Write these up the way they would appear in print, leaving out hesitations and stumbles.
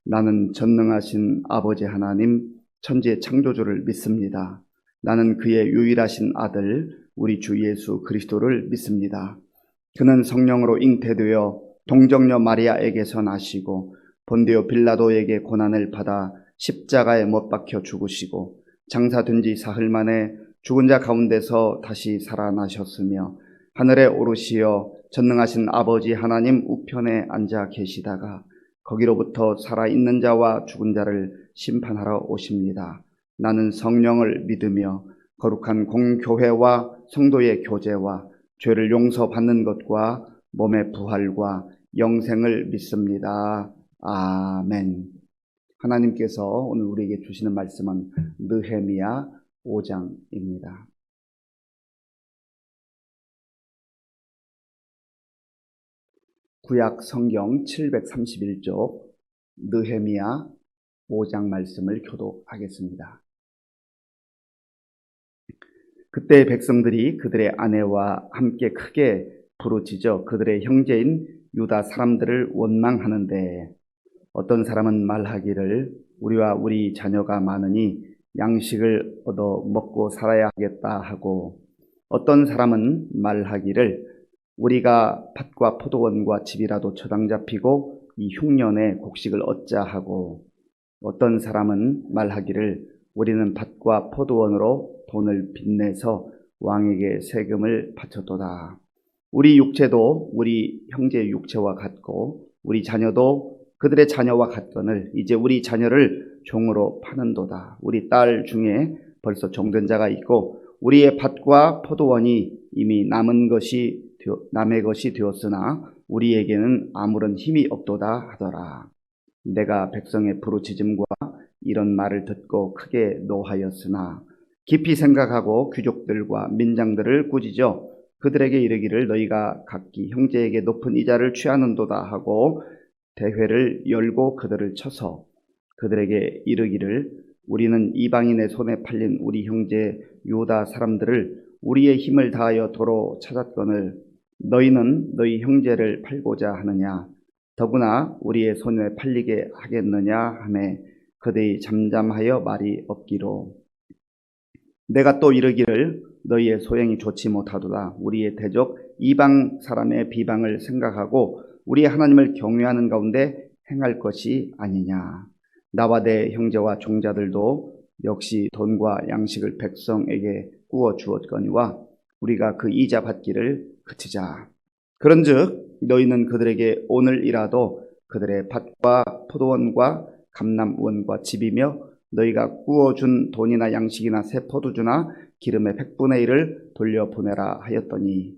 나는 전능하신 아버지 하나님, 천지의 창조주를 믿습니다. 나는 그의 유일하신 아들, 우리 주 예수 그리스도를 믿습니다. 그는 성령으로 잉태되어 동정녀 마리아에게서 나시고 본디오 빌라도에게 고난을 받아 십자가에 못 박혀 죽으시고 장사된 지 사흘 만에 죽은 자 가운데서 다시 살아나셨으며 하늘에 오르시어 전능하신 아버지 하나님 우편에 앉아 계시다가 거기로부터 살아있는 자와 죽은 자를 심판하러 오십니다. 나는 성령을 믿으며 거룩한 공교회와 성도의 교제와 죄를 용서받는 것과 몸의 부활과 영생을 믿습니다. 아멘. 하나님께서 오늘 우리에게 주시는 말씀은 느헤미야 5장입니다. 구약 성경 731쪽 느헤미야 5장 말씀을 교독하겠습니다. 그때 백성들이 그들의 아내와 함께 크게 부르짖어 그들의 형제인 유다 사람들을 원망하는데 어떤 사람은 말하기를 우리와 우리 자녀가 많으니 양식을 얻어 먹고 살아야 하겠다 하고 어떤 사람은 말하기를 우리가 밭과 포도원과 집이라도 저당 잡히고 이 흉년에 곡식을 얻자 하고 어떤 사람은 말하기를 우리는 밭과 포도원으로 돈을 빚내서 왕에게 세금을 바쳤도다. 우리 육체도 우리 형제의 육체와 같고 우리 자녀도 그들의 자녀와 같거늘 이제 우리 자녀를 종으로 파는도다. 우리 딸 중에 벌써 종된 자가 있고 우리의 밭과 포도원이 이미 남의 것이 되었으나 우리에게는 아무런 힘이 없도다 하더라. 내가 백성의 부르짖음과 이런 말을 듣고 크게 노하였으나 깊이 생각하고 귀족들과 민장들을 꾸짖어 그들에게 이르기를 너희가 각기 형제에게 높은 이자를 취하는도다 하고 대회를 열고 그들을 쳐서 그들에게 이르기를 우리는 이방인의 손에 팔린 우리 형제 유다 사람들을 우리의 힘을 다하여 도로 찾았거늘 너희는 너희 형제를 팔고자 하느냐 더구나 우리의 손에 팔리게 하겠느냐 하매 그들이 잠잠하여 말이 없기로 내가 또 이르기를 너희의 소행이 좋지 못하도다. 우리의 대적 이방 사람의 비방을 생각하고 우리의 하나님을 경외하는 가운데 행할 것이 아니냐. 나와 내 형제와 종자들도 역시 돈과 양식을 백성에게 구워 주었거니와 우리가 그 이자 받기를 그치자. 그런즉 너희는 그들에게 오늘이라도 그들의 밭과 포도원과 감람원과 집이며 너희가 구워준 돈이나 양식이나 새 포도주나 기름의 100분의 1을 돌려보내라 하였더니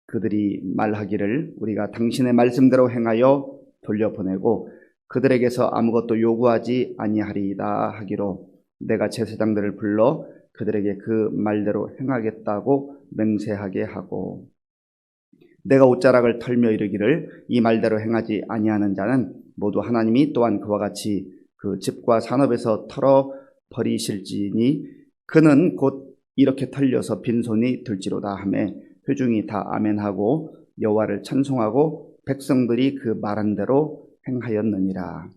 그들이 말하기를 우리가 당신의 말씀대로 행하여 돌려보내고 그들에게서 아무것도 요구하지 아니하리이다 하기로 내가 제사장들을 불러 그들에게 그 말대로 행하겠다고 맹세하게 하고 내가 옷자락을 털며 이르기를 이 말대로 행하지 아니하는 자는 모두 하나님이 또한 그와 같이 그 집과 산업에서 털어버리실지니 그는 곧 이렇게 털려서 빈손이 들지로다 하매 회중이 다 아멘하고 여호와를 찬송하고 백성들이 그 말한 대로 행하였느니라.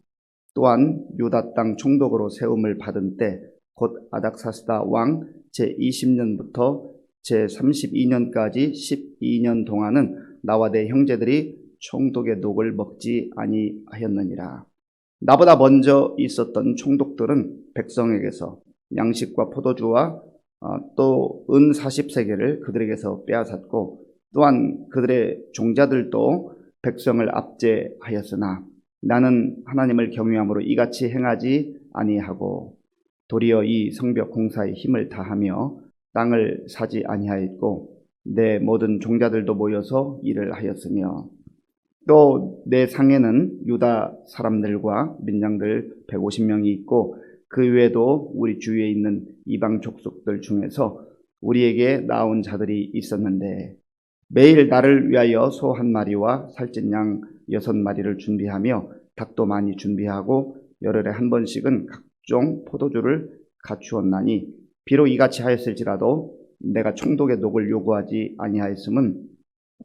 또한 유다 땅 총독으로 세움을 받은 때 곧 아닥사스다 왕 제20년부터 제32년까지 12년 동안은 나와 내 형제들이 총독의 녹을 먹지 아니하였느니라. 나보다 먼저 있었던 총독들은 백성에게서 양식과 포도주와 또 은 40세겔을 그들에게서 빼앗았고 또한 그들의 종자들도 백성을 압제하였으나 나는 하나님을 경외함으로 이같이 행하지 아니하고 도리어 이 성벽 공사에 힘을 다하며 땅을 사지 아니하였고 내 모든 종자들도 모여서 일을 하였으며 또 내 상에는 유다 사람들과 민장들 150명이 있고 그 외에도 우리 주위에 있는 이방 족속들 중에서 우리에게 나온 자들이 있었는데 매일 나를 위하여 소 1마리와 살찐 양 6마리를 준비하며 닭도 많이 준비하고 열흘에 한 번씩은 각종 포도주를 갖추었나니 비록 이같이 하였을지라도 내가 총독의 녹을 요구하지 아니하였음은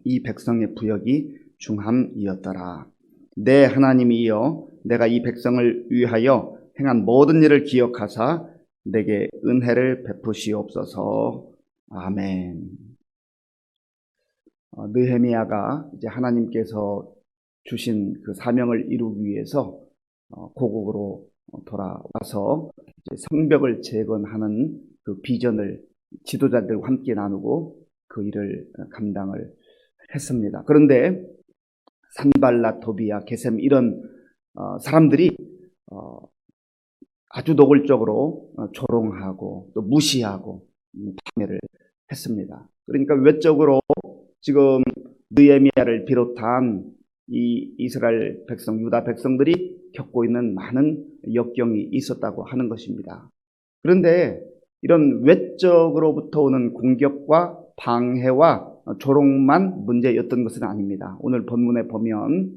이 백성의 부역이 중함이었더라. 내 하나님이여 내가 이 백성을 위하여 행한 모든 일을 기억하사 내게 은혜를 베푸시옵소서. 아멘. 느헤미야가 이제 하나님께서 주신 그 사명을 이루기 위해서 고국으로 돌아와서 이제 성벽을 재건하는 그 비전을 지도자들과 함께 나누고 그 일을 감당을 했습니다. 그런데 산발랏, 도비야, 게셈 이런 사람들이 아주 노골적으로 조롱하고 또 무시하고 파멸을 했습니다. 그러니까 외적으로 지금 느헤미야를 비롯한 이 이스라엘 백성, 유다 백성들이 겪고 있는 많은 역경이 있었다고 하는 것입니다. 그런데 이런 외적으로부터 오는 공격과 방해와 조롱만 문제였던 것은 아닙니다. 오늘 본문에 보면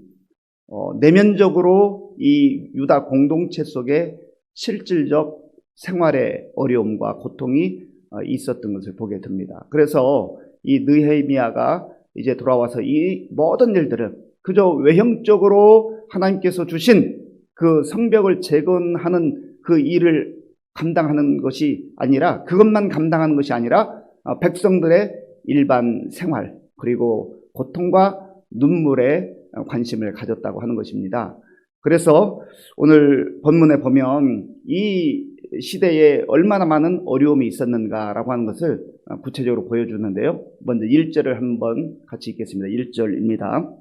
내면적으로 이 유다 공동체 속에 실질적 생활의 어려움과 고통이 있었던 것을 보게 됩니다. 그래서 이 느헤미야가 이제 돌아와서 이 모든 일들을 그저 외형적으로 하나님께서 주신 그 성벽을 재건하는 그 일을 감당하는 것이 아니라, 그것만 감당하는 것이 아니라 백성들의 일반 생활 그리고 고통과 눈물에 관심을 가졌다고 하는 것입니다. 그래서 오늘 본문에 보면 이 시대에 얼마나 많은 어려움이 있었는가라고 하는 것을 구체적으로 보여주는데요. 먼저 1절을 한번 같이 읽겠습니다. 1절입니다.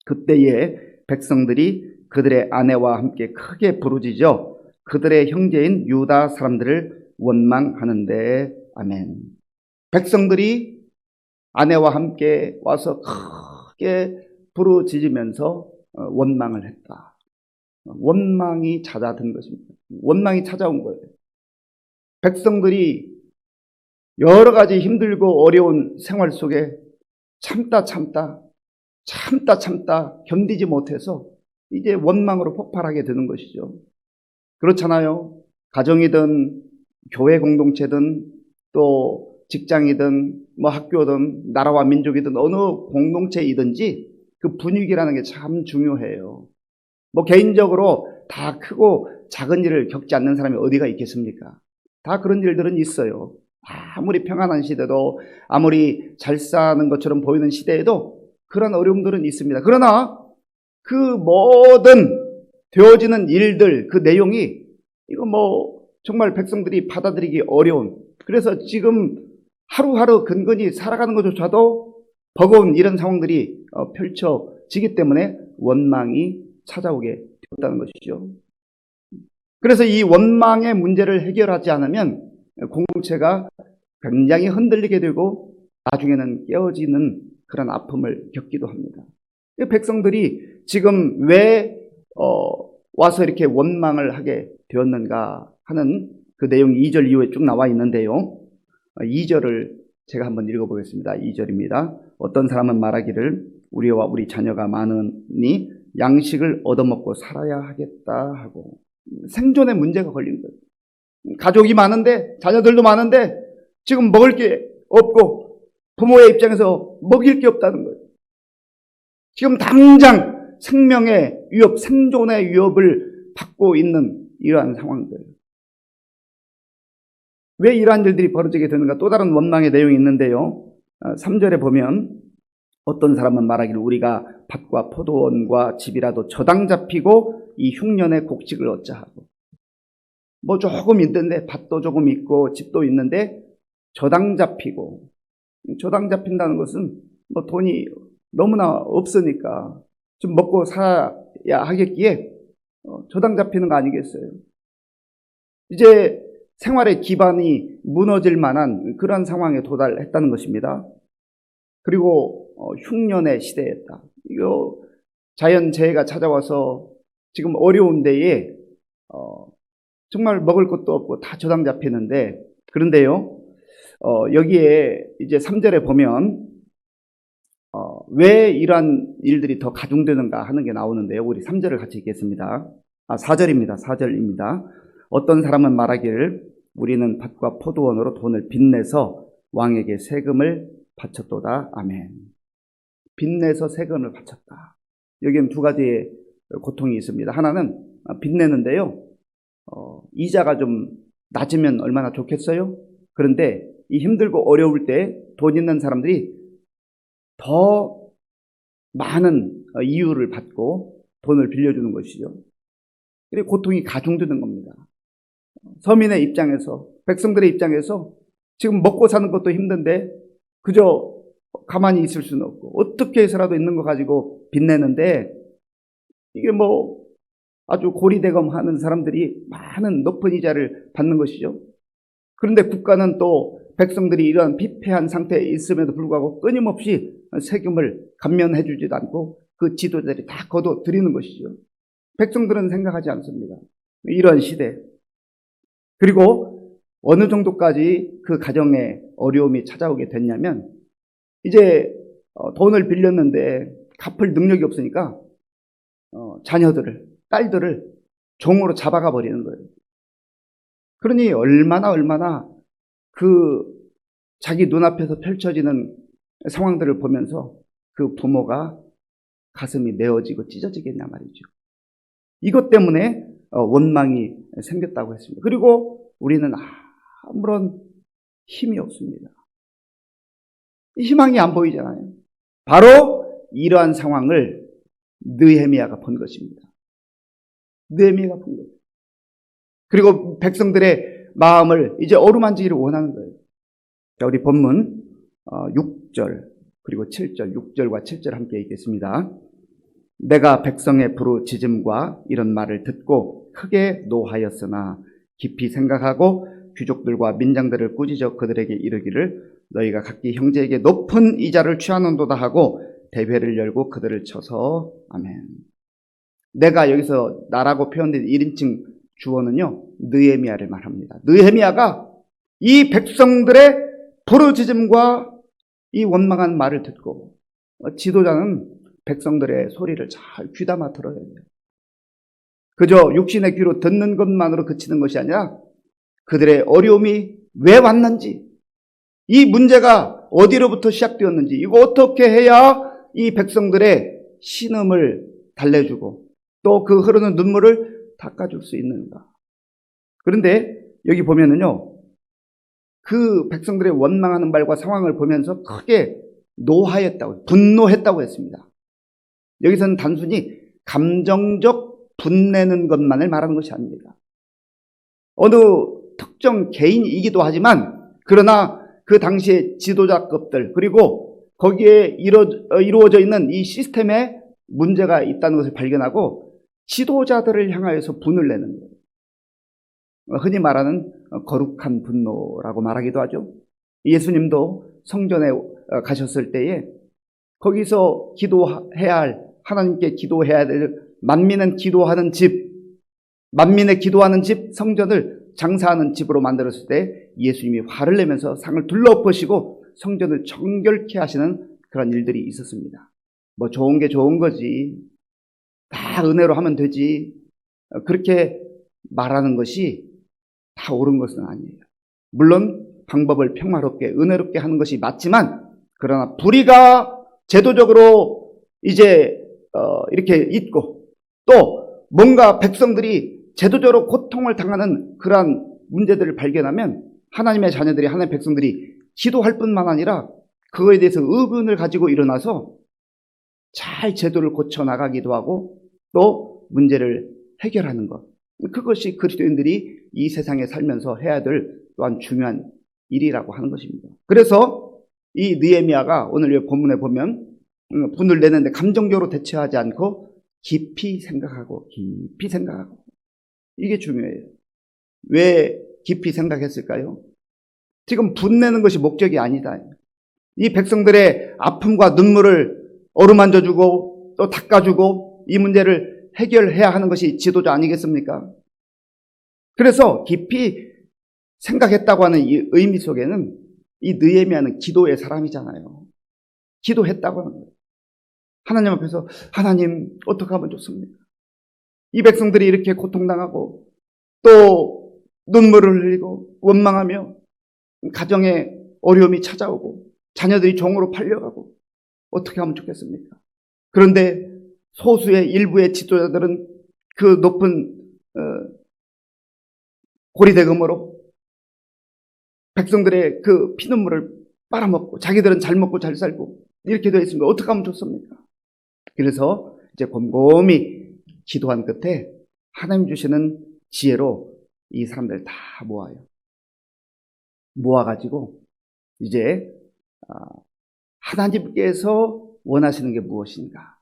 그때에 백성들이 그들의 아내와 함께 크게 부르짖어 그들의 형제인 유다 사람들을 원망하는데. 아멘. 백성들이 아내와 함께 와서 크게 부르짖으면서 원망을 했다. 원망이 찾아든 것입니다. 원망이 찾아온 거예요. 백성들이 여러 가지 힘들고 어려운 생활 속에 참다 견디지 못해서 이제 원망으로 폭발하게 되는 것이죠. 그렇잖아요. 가정이든 교회 공동체든 또 직장이든 뭐 학교든 나라와 민족이든 어느 공동체이든지 그 분위기라는 게 참 중요해요. 뭐 개인적으로 다 크고 작은 일을 겪지 않는 사람이 어디가 있겠습니까? 다 그런 일들은 있어요. 아무리 평안한 시대도, 아무리 잘 사는 것처럼 보이는 시대에도 그런 어려움들은 있습니다. 그러나 그 모든 되어지는 일들, 그 내용이 이거 뭐 정말 백성들이 받아들이기 어려운, 그래서 지금 하루하루 근근히 살아가는 것조차도 버거운 이런 상황들이 펼쳐지기 때문에 원망이 찾아오게 되었다는 것이죠. 그래서 이 원망의 문제를 해결하지 않으면 공동체가 굉장히 흔들리게 되고 나중에는 깨어지는 그런 아픔을 겪기도 합니다. 백성들이 지금 왜 와서 이렇게 원망을 하게 되었는가 하는 그 내용이 2절 이후에 쭉 나와 있는데요. 2절을 제가 한번 읽어보겠습니다. 2절입니다. 어떤 사람은 말하기를 우리와 우리 자녀가 많으니 양식을 얻어먹고 살아야 하겠다 하고, 생존의 문제가 걸리는 거예요. 가족이 많은데, 자녀들도 많은데 지금 먹을 게 없고 부모의 입장에서 먹일 게 없다는 거예요. 지금 당장 생명의 위협, 생존의 위협을 받고 있는 이러한 상황들. 왜 이러한 일들이 벌어지게 되는가? 또 다른 원망의 내용이 있는데요. 3절에 보면 어떤 사람은 말하기를 우리가 밭과 포도원과 집이라도 저당 잡히고 이 흉년의 곡식을 얻자 하고, 뭐 조금 있는데 밭도 조금 있고 집도 있는데 저당 잡히고, 저당 잡힌다는 것은 뭐 돈이 너무나 없으니까 좀 먹고 살아야 하겠기에 저당 잡히는 거 아니겠어요? 이제 생활의 기반이 무너질 만한 그런 상황에 도달했다는 것입니다. 그리고 흉년의 시대였다. 이거 자연재해가 찾아와서 지금 어려운 데에 정말 먹을 것도 없고 다 저당 잡히는데, 그런데요, 여기에 이제 3절에 보면 왜 이러한 일들이 더 가중되는가 하는 게 나오는데요. 우리 3절을 같이 읽겠습니다. 4절입니다. 4절입니다. 어떤 사람은 말하기를 우리는 밭과 포도원으로 돈을 빚내서 왕에게 세금을 바쳤도다. 아멘. 빚내서 세금을 바쳤다. 여기는 두 가지의 고통이 있습니다. 하나는 빚내는데요. 이자가 좀 낮으면 얼마나 좋겠어요? 그런데 이 힘들고 어려울 때 돈 있는 사람들이 더 많은 이유를 받고 돈을 빌려주는 것이죠. 그리고 고통이 가중되는 겁니다. 서민의 입장에서, 백성들의 입장에서 지금 먹고 사는 것도 힘든데 그저 가만히 있을 수는 없고 어떻게 해서라도 있는 거 가지고 빚내는데 이게 뭐 아주 고리대금 하는 사람들이 많은 높은 이자를 받는 것이죠. 그런데 국가는 또 백성들이 이러한 피폐한 상태에 있음에도 불구하고 끊임없이 세금을 감면해 주지도 않고 그 지도자들이 다 거둬 들이는 것이죠. 백성들은 생각하지 않습니다. 이러한 시대. 그리고 어느 정도까지 그 가정에 어려움이 찾아오게 됐냐면 이제 돈을 빌렸는데 갚을 능력이 없으니까 자녀들을, 딸들을 종으로 잡아가 버리는 거예요. 그러니 얼마나 그 자기 눈앞에서 펼쳐지는 상황들을 보면서 그 부모가 가슴이 메어지고 찢어지겠냐 말이죠. 이것 때문에 원망이 생겼다고 했습니다. 그리고 우리는 아무런 힘이 없습니다. 희망이 안 보이잖아요. 바로 이러한 상황을 느헤미야가 본 것입니다. 느헤미야가 본 거예요. 그리고 백성들의 마음을 이제 어루만지기를 원하는 거예요. 자, 우리 본문 6절 그리고 7절, 6절과 7절 함께 읽겠습니다. 내가 백성의 부르짖음과 이런 말을 듣고 크게 노하였으나 깊이 생각하고 귀족들과 민장들을 꾸짖어 그들에게 이르기를 너희가 각기 형제에게 높은 이자를 취하는도다 하고 대회를 열고 그들을 쳐서 아멘. 내가 여기서 나라고 표현된 1인칭 주어는요 느헤미야를 말합니다. 느헤미야가 이 백성들의 부르짖음과 이 원망한 말을 듣고 지도자는 백성들의 소리를 잘 귀담아 들어야 돼요. 그저 육신의 귀로 듣는 것만으로 그치는 것이 아니라 그들의 어려움이 왜 왔는지, 이 문제가 어디로부터 시작되었는지, 이거 어떻게 해야 이 백성들의 신음을 달래주고 또 그 흐르는 눈물을 닦아줄 수 있는가. 그런데 여기 보면은요, 그 백성들의 원망하는 말과 상황을 보면서 크게 노하였다고, 분노했다고 했습니다. 여기서는 단순히 감정적 분내는 것만을 말하는 것이 아닙니다. 어느 특정 개인이기도 하지만 그러나 그 당시의 지도자급들 그리고 거기에 이루어져 있는 이 시스템에 문제가 있다는 것을 발견하고 지도자들을 향하여서 분을 내는 거예요. 흔히 말하는 거룩한 분노라고 말하기도 하죠. 예수님도 성전에 가셨을 때에 거기서 기도해야 할, 하나님께 기도해야 될 만민의 기도하는 집 성전을 장사하는 집으로 만들었을 때 예수님이 화를 내면서 상을 둘러엎으시고 성전을 정결케 하시는 그런 일들이 있었습니다. 뭐 좋은 게 좋은 거지, 다 은혜로 하면 되지, 그렇게 말하는 것이 다 옳은 것은 아니에요. 물론 방법을 평화롭게 은혜롭게 하는 것이 맞지만 그러나 불의가 제도적으로 이제 이렇게 있고 또 뭔가 백성들이 제도적으로 고통을 당하는 그러한 문제들을 발견하면 하나님의 자녀들이, 하나님의 백성들이 기도할 뿐만 아니라 그거에 대해서 의근을 가지고 일어나서 잘 제도를 고쳐나가기도 하고 또 문제를 해결하는 것, 그것이 그리스도인들이 이 세상에 살면서 해야 될 또한 중요한 일이라고 하는 것입니다. 그래서 이 느헤미야가 오늘 본문에 보면 분을 내는데 감정적으로 대처하지 않고 깊이 생각하고 이게 중요해요. 왜 깊이 생각했을까요? 지금 분내는 것이 목적이 아니다. 이 백성들의 아픔과 눈물을 어루만져주고 또 닦아주고 이 문제를 해결해야 하는 것이 지도자 아니겠습니까? 그래서 깊이 생각했다고 하는 이 의미 속에는 이 느헤미야는 기도의 사람이잖아요. 기도했다고 하는 거예요. 하나님 앞에서 하나님 어떻게 하면 좋습니까? 이 백성들이 이렇게 고통당하고 또 눈물을 흘리고 원망하며 가정에 어려움이 찾아오고 자녀들이 종으로 팔려가고 어떻게 하면 좋겠습니까? 그런데 소수의 일부의 지도자들은 그 높은 고리대금으로 백성들의 그 피눈물을 빨아먹고 자기들은 잘 먹고 잘 살고 이렇게 되어 있습니다. 어떻게 하면 좋습니까? 그래서 이제 곰곰이 기도한 끝에 하나님 주시는 지혜로 이 사람들 다 모아요. 모아가지고 이제 하나님께서 원하시는 게 무엇인가?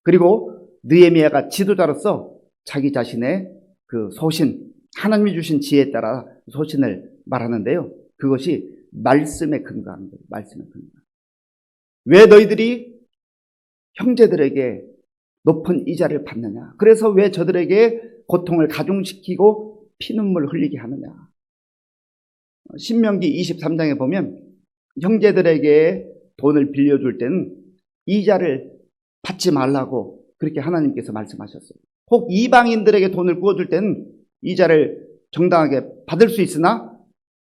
그리고 느헤미야가 지도자로서 자기 자신의 그 소신, 하나님이 주신 지혜에 따라 소신을 말하는데요. 그것이 말씀에 근거하는 거예요. 말씀에 근거. 왜 너희들이 형제들에게 높은 이자를 받느냐? 그래서 왜 저들에게 고통을 가중시키고 피눈물 흘리게 하느냐? 신명기 23장에 보면 형제들에게 돈을 빌려줄 때는 이자를 받지 말라고 그렇게 하나님께서 말씀하셨어요. 혹 이방인들에게 돈을 구워줄 때는 이자를 정당하게 받을 수 있으나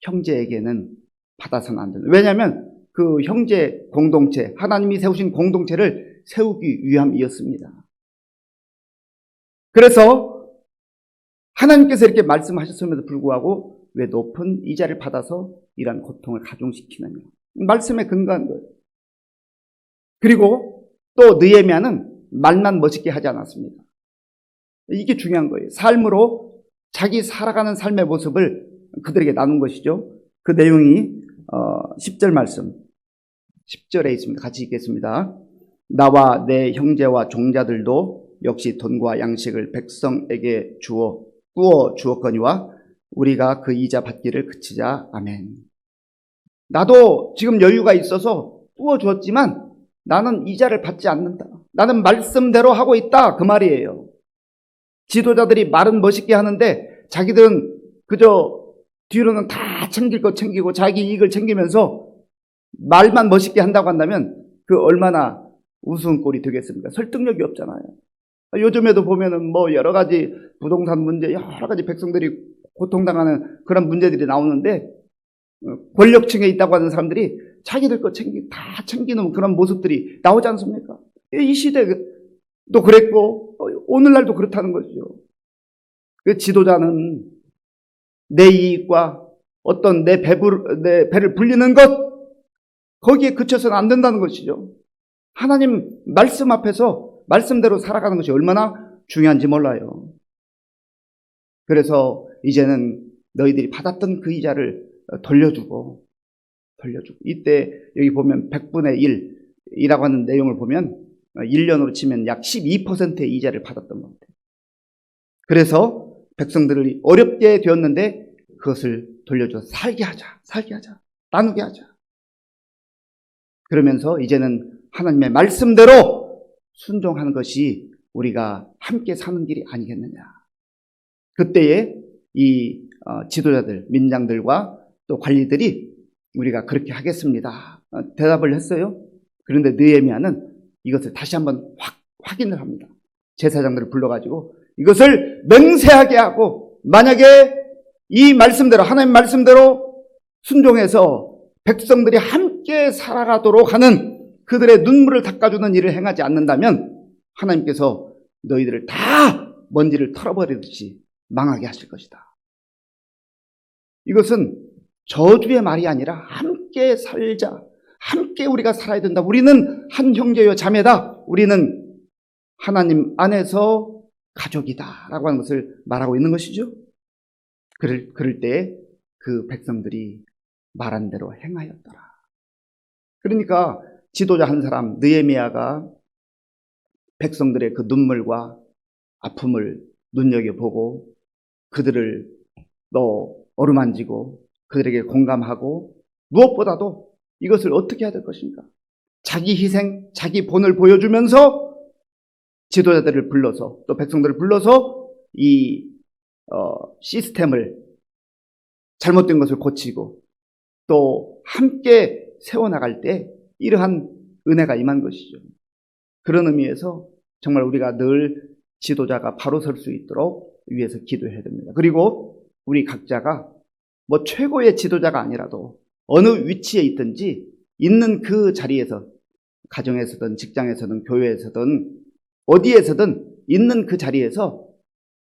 형제에게는 받아서는 안 된다. 왜냐하면 그 형제 공동체, 하나님이 세우신 공동체를 세우기 위함이었습니다. 그래서 하나님께서 이렇게 말씀하셨음에도 불구하고 왜 높은 이자를 받아서 이러한 고통을 가중시키느냐. 말씀에 근거한 거예요. 그리고 또 느헤미야는 말만 멋있게 하지 않았습니다. 이게 중요한 거예요. 삶으로 자기 살아가는 삶의 모습을 그들에게 나눈 것이죠. 그 내용이 10절 말씀 10절에 있습니다. 같이 읽겠습니다. 나와 내 형제와 종자들도 역시 돈과 양식을 백성에게 꾸어 주었거니와 우리가 그 이자 받기를 그치자. 아멘. 나도 지금 여유가 있어서 꾸어 주었지만 나는 이자를 받지 않는다. 나는 말씀대로 하고 있다. 그 말이에요. 지도자들이 말은 멋있게 하는데 자기들은 그저 뒤로는 다 챙길 거 챙기고 자기 이익을 챙기면서 말만 멋있게 한다고 한다면 그 얼마나 우스운 꼴이 되겠습니까? 설득력이 없잖아요. 요즘에도 보면은 뭐 여러 가지 부동산 문제, 여러 가지 백성들이 고통당하는 그런 문제들이 나오는데 권력층에 있다고 하는 사람들이 자기들 거 다 챙기는 그런 모습들이 나오지 않습니까? 이 시대도 그랬고 오늘날도 그렇다는 거죠. 그 지도자는 내 이익과 어떤 내 배를 불리는 것 거기에 그쳐서는 안 된다는 것이죠. 하나님 말씀 앞에서 말씀대로 살아가는 것이 얼마나 중요한지 몰라요. 그래서 이제는 너희들이 받았던 그 이자를 돌려주고 이때 여기 보면 100분의 1이라고 하는 내용을 보면 1년으로 치면 약 12%의 이자를 받았던 겁니다. 그래서 백성들이 어렵게 되었는데 그것을 돌려줘서 살게 하자, 나누게 하자. 그러면서 이제는 하나님의 말씀대로 순종하는 것이 우리가 함께 사는 길이 아니겠느냐. 그때에 이 지도자들, 민장들과 또 관리들이 우리가 그렇게 하겠습니다. 대답을 했어요. 그런데 느헤미야는 이것을 다시 한번 확인을 합니다. 제사장들을 불러가지고 이것을 맹세하게 하고 만약에 이 말씀대로 하나님 말씀대로 순종해서 백성들이 함께 살아가도록 하는 그들의 눈물을 닦아주는 일을 행하지 않는다면 하나님께서 너희들을 다 먼지를 털어버리듯이 망하게 하실 것이다. 이것은 저주의 말이 아니라 함께 살자. 함께 우리가 살아야 된다. 우리는 한 형제요 자매다. 우리는 하나님 안에서 가족이다. 라고 하는 것을 말하고 있는 것이죠. 그럴 때 그 백성들이 말한 대로 행하였더라. 그러니까 지도자 한 사람 느헤미야가 백성들의 그 눈물과 아픔을 눈여겨보고 그들을 어루만지고 그들에게 공감하고 무엇보다도 이것을 어떻게 해야 될 것인가? 자기 희생, 자기 본을 보여주면서 지도자들을 불러서 또 백성들을 불러서 이 시스템을 잘못된 것을 고치고 또 함께 세워나갈 때 이러한 은혜가 임한 것이죠. 그런 의미에서 정말 우리가 늘 지도자가 바로 설 수 있도록 위해서 기도해야 됩니다. 그리고 우리 각자가 뭐 최고의 지도자가 아니라도 어느 위치에 있든지 있는 그 자리에서 가정에서든 직장에서든 교회에서든 어디에서든 있는 그 자리에서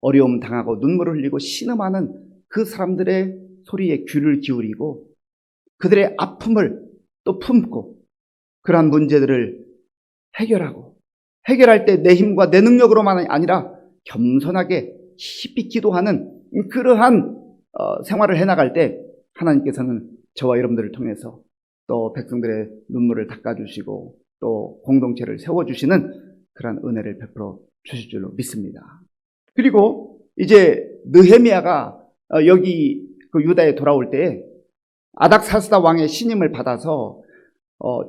어려움 당하고 눈물을 흘리고 신음하는 그 사람들의 소리에 귀를 기울이고 그들의 아픔을 또 품고 그러한 문제들을 해결하고 해결할 때 내 힘과 내 능력으로만 아니라 겸손하게 깊이 기도하는 그러한 생활을 해나갈 때 하나님께서는 저와 여러분들을 통해서 또 백성들의 눈물을 닦아주시고 또 공동체를 세워주시는 그러한 은혜를 베풀어 주실 줄로 믿습니다. 그리고 이제 느헤미야가 여기 그 유다에 돌아올 때에 아닥사스다 왕의 신임을 받아서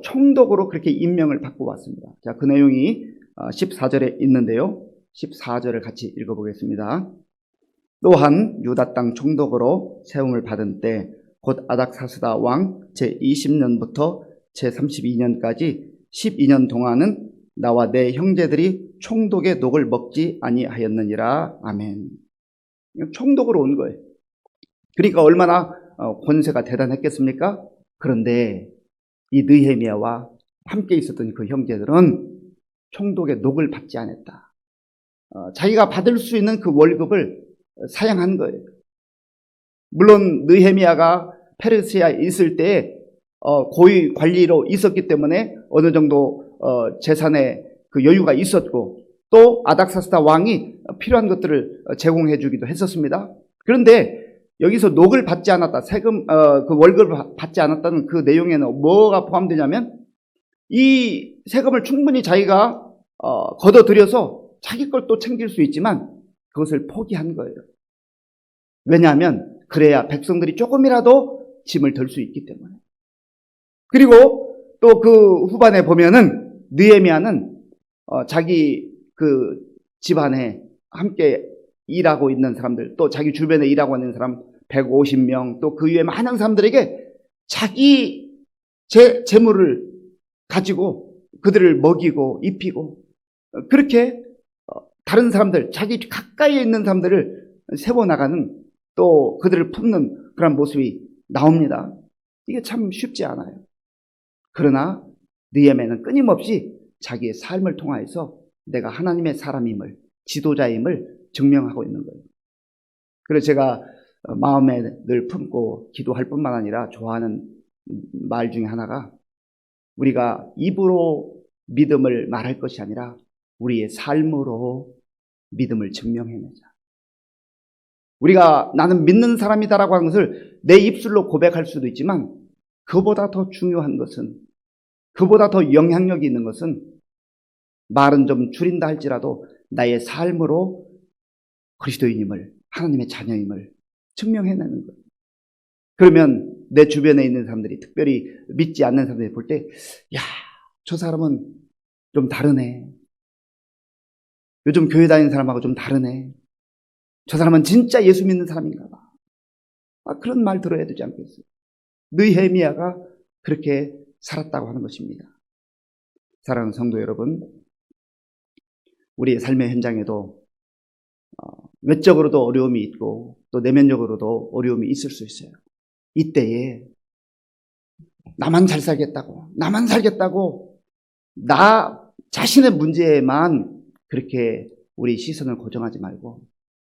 총독으로 그렇게 임명을 받고 왔습니다. 자, 그 내용이 14절에 있는데요. 14절을 같이 읽어보겠습니다. 또한 유다 땅 총독으로 세움을 받은 때 곧 아닥사스다 왕 제20년부터 제32년까지 12년 동안은 나와 내 형제들이 총독의 녹을 먹지 아니하였느니라. 아멘. 총독으로 온 거예요. 그러니까 얼마나 권세가 대단했겠습니까? 그런데 이 느헤미야와 함께 있었던 그 형제들은 총독의 녹을 받지 않았다. 자기가 받을 수 있는 그 월급을 사양한 거예요. 물론 느헤미야가 페르시아에 있을 때 고위 관리로 있었기 때문에 어느 정도 재산에 그 여유가 있었고 또 아닥사스다 왕이 필요한 것들을 제공해 주기도 했었습니다. 그런데 여기서 녹을 받지 않았다, 세금 그 월급을 받지 않았다는 그 내용에는 뭐가 포함되냐면 이 세금을 충분히 자기가 걷어들여서 자기 걸 또 챙길 수 있지만 그것을 포기한 거예요. 왜냐하면 그래야 백성들이 조금이라도 짐을 덜 수 있기 때문에. 그리고 또 그 후반에 보면은 느헤미야는 자기 그 집안에 함께 일하고 있는 사람들, 또 자기 주변에 일하고 있는 사람 150명, 또 그 위에 많은 사람들에게 자기 재물을 가지고 그들을 먹이고 입히고 그렇게 다른 사람들, 자기 가까이에 있는 사람들을 세워나가는 또 그들을 품는 그런 모습이 나옵니다. 이게 참 쉽지 않아요. 그러나 느헤미야는 끊임없이 자기의 삶을 통하여서 내가 하나님의 사람임을, 지도자임을 증명하고 있는 거예요. 그래서 제가 마음에 늘 품고 기도할 뿐만 아니라 좋아하는 말 중에 하나가 우리가 입으로 믿음을 말할 것이 아니라 우리의 삶으로 믿음을 증명해내자. 우리가 나는 믿는 사람이다라고 하는 것을 내 입술로 고백할 수도 있지만 그보다 더 중요한 것은, 그보다 더 영향력이 있는 것은 말은 좀 줄인다 할지라도 나의 삶으로 그리스도인임을, 하나님의 자녀임을 증명해내는 거예요. 그러면 내 주변에 있는 사람들이, 특별히 믿지 않는 사람들이 볼 때, 야, 저 사람은 좀 다르네. 요즘 교회 다니는 사람하고 좀 다르네. 저 사람은 진짜 예수 믿는 사람인가 봐. 그런 말 들어야 되지 않겠어요? 느헤미야가 그렇게 살았다고 하는 것입니다. 사랑하는 성도 여러분, 우리의 삶의 현장에도 외적으로도 어려움이 있고 또 내면적으로도 어려움이 있을 수 있어요. 이때에 나만 잘 살겠다고, 나만 살겠다고 나 자신의 문제에만 그렇게 우리 시선을 고정하지 말고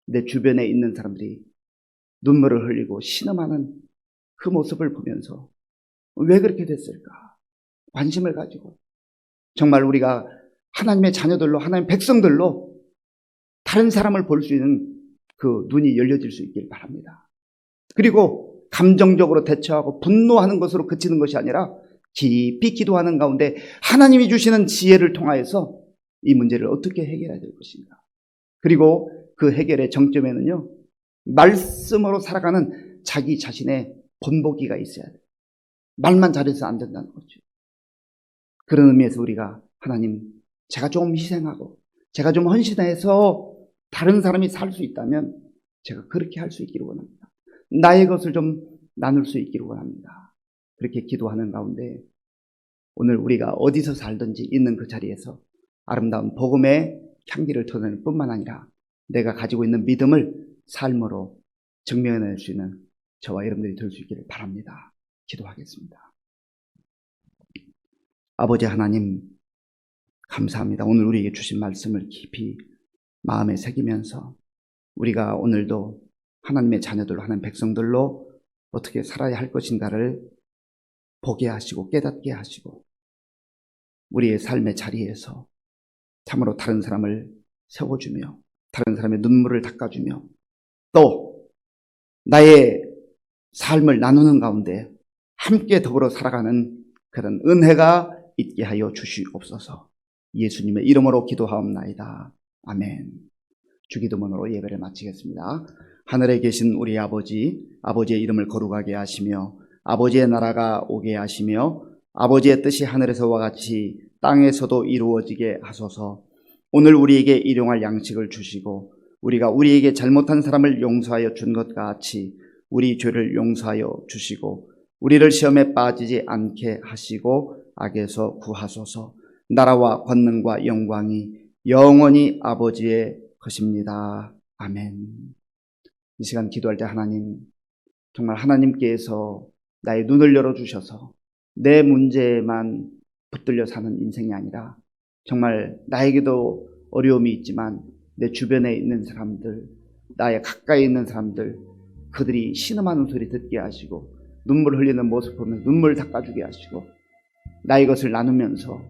내 주변에 있는 사람들이 눈물을 흘리고 신음하는 그 모습을 보면서 왜 그렇게 됐을까? 관심을 가지고 정말 우리가 하나님의 자녀들로, 하나님의 백성들로 다른 사람을 볼 수 있는 그 눈이 열려질 수 있길 바랍니다. 그리고 감정적으로 대처하고 분노하는 것으로 그치는 것이 아니라 깊이 기도하는 가운데 하나님이 주시는 지혜를 통하여서 이 문제를 어떻게 해결해야 될 것인가. 그리고 그 해결의 정점에는요, 말씀으로 살아가는 자기 자신의 본보기가 있어야 돼요. 말만 잘해서 안 된다는 거죠. 그런 의미에서 우리가 하나님, 제가 좀 희생하고 제가 좀 헌신해서 다른 사람이 살 수 있다면 제가 그렇게 할 수 있기를 원합니다. 나의 것을 좀 나눌 수 있기를 원합니다. 그렇게 기도하는 가운데 오늘 우리가 어디서 살든지 있는 그 자리에서 아름다운 복음의 향기를 터내는 뿐만 아니라 내가 가지고 있는 믿음을 삶으로 증명해낼 수 있는 저와 여러분들이 될 수 있기를 바랍니다. 기도하겠습니다. 아버지 하나님, 감사합니다. 오늘 우리에게 주신 말씀을 깊이 마음에 새기면서 우리가 오늘도 하나님의 자녀들로, 하나님의 백성들로 어떻게 살아야 할 것인가를 보게 하시고 깨닫게 하시고 우리의 삶의 자리에서 참으로 다른 사람을 세워주며 다른 사람의 눈물을 닦아주며 또 나의 삶을 나누는 가운데 함께 더불어 살아가는 그런 은혜가 있게 하여 주시옵소서. 예수님의 이름으로 기도하옵나이다. 아멘. 주기도문으로 예배를 마치겠습니다. 하늘에 계신 우리 아버지, 아버지의 이름을 거룩하게 하시며 아버지의 나라가 오게 하시며 아버지의 뜻이 하늘에서와 같이 땅에서도 이루어지게 하소서. 오늘 우리에게 일용할 양식을 주시고 우리가 우리에게 잘못한 사람을 용서하여 준 것 같이 우리 죄를 용서하여 주시고 우리를 시험에 빠지지 않게 하시고 악에서 구하소서. 나라와 권능과 영광이 영원히 아버지의 것입니다. 아멘. 이 시간 기도할 때 하나님, 정말 하나님께서 나의 눈을 열어주셔서 내 문제에만 붙들려 사는 인생이 아니라 정말 나에게도 어려움이 있지만 내 주변에 있는 사람들, 나의 가까이 있는 사람들, 그들이 신음하는 소리 듣게 하시고 눈물 흘리는 모습 보면 눈물 닦아주게 하시고 나의 것을 나누면서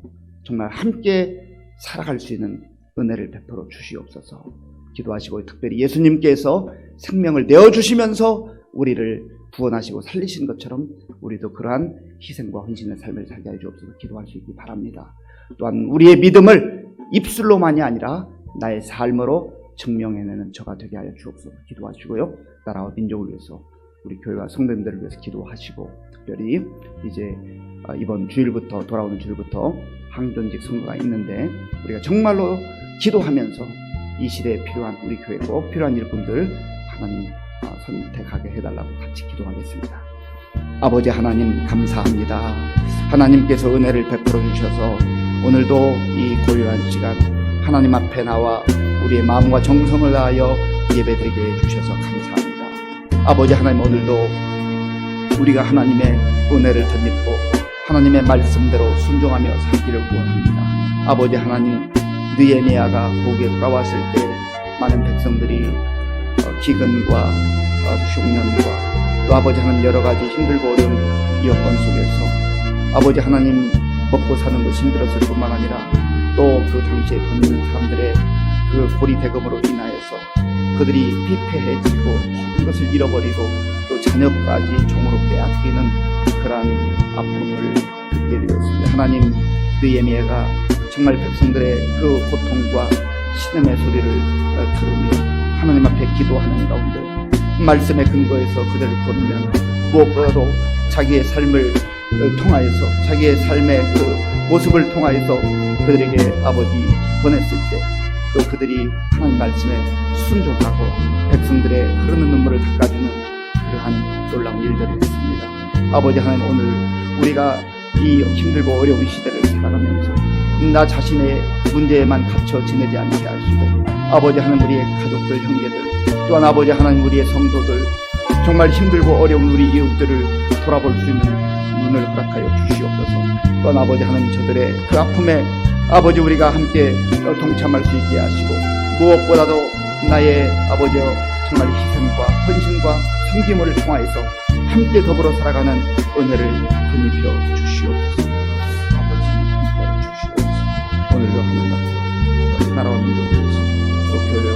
정말 함께 살아갈 수 있는 은혜를 베풀어 주시옵소서. 기도하시고 특별히 예수님께서 생명을 내어주시면서 우리를 구원하시고 살리신 것처럼 우리도 그러한 희생과 헌신의 삶을 살게 해 주옵소서. 기도할 수 있기 바랍니다. 또한 우리의 믿음을 입술로만이 아니라 나의 삶으로 증명해내는 저가 되게 하여 주옵소서. 기도하시고요. 나라와 민족을 위해서 우리 교회와 성도님들을 위해서 기도하시고 특별히 이제 이번 주일부터 돌아오는 주일부터 항전직 선거가 있는데 우리가 정말로 기도하면서 이 시대에 필요한 우리 교회 꼭 필요한 일꾼들 하나님 선택하게 해달라고 같이 기도하겠습니다. 아버지 하나님 감사합니다. 하나님께서 은혜를 베풀어 주셔서 오늘도 이 고요한 시간 하나님 앞에 나와 우리의 마음과 정성을 다하여 예배드리게 해주셔서 감사합니다. 아버지 하나님 오늘도 우리가 하나님의 은혜를 덧입고 하나님의 말씀대로 순종하며 살기를 구합니다. 아버지 하나님 느헤미야가 고국에 돌아왔을 때 많은 백성들이 기근과 흉년과 또 아버지 하나님 여러 가지 힘들고 어려운 여건 속에서 아버지 하나님 먹고 사는 것이 힘들었을 뿐만 아니라 또 그 당시에 돈 있는 사람들의 그 고리대금으로 인하여서 그들이 피폐해지고 모든 것을 잃어버리고 또 자녀까지 종으로 빼앗기는 그러한 아픔을 듣게 되었습니다. 하나님 느헤미야가 정말 백성들의 그 고통과 신음의 소리를 들으며 하나님 앞에 기도하는 가운데 말씀의 근거에서 그들을 보내면 무엇보다도 자기의 삶을 통하여서 자기의 삶의 그 모습을 통하여서 그들에게 아버지 보냈을 때 또 그들이 하나님 말씀에 순종하고 백성들의 흐르는 눈물을 닦아주는 그러한 놀라운 일들을 했습니다. 아버지 하나님 오늘 우리가 이 힘들고 어려운 시대를 살아가면서 나 자신의 문제에만 갇혀 지내지 않게 하시고 아버지 하나님 우리의 가족들 형제들 또한 아버지 하나님 우리의 성도들 정말 힘들고 어려운 우리 이웃들을 돌아볼 수 있는 눈을 허락하여 주시옵소서. 또한 아버지 하나님 저들의 그 아픔에 아버지 우리가 함께 동참할 수 있게 하시고 무엇보다도 나의 아버지여 정말 희생과 헌신과 섬김을 통하여서 함께 더불어 살아가는 은혜를 덧입혀 주시옵소서. 아버지 함께 주시옵소서. 오늘도 하나님 앞에 나라와 민족을 위해서 또 교회와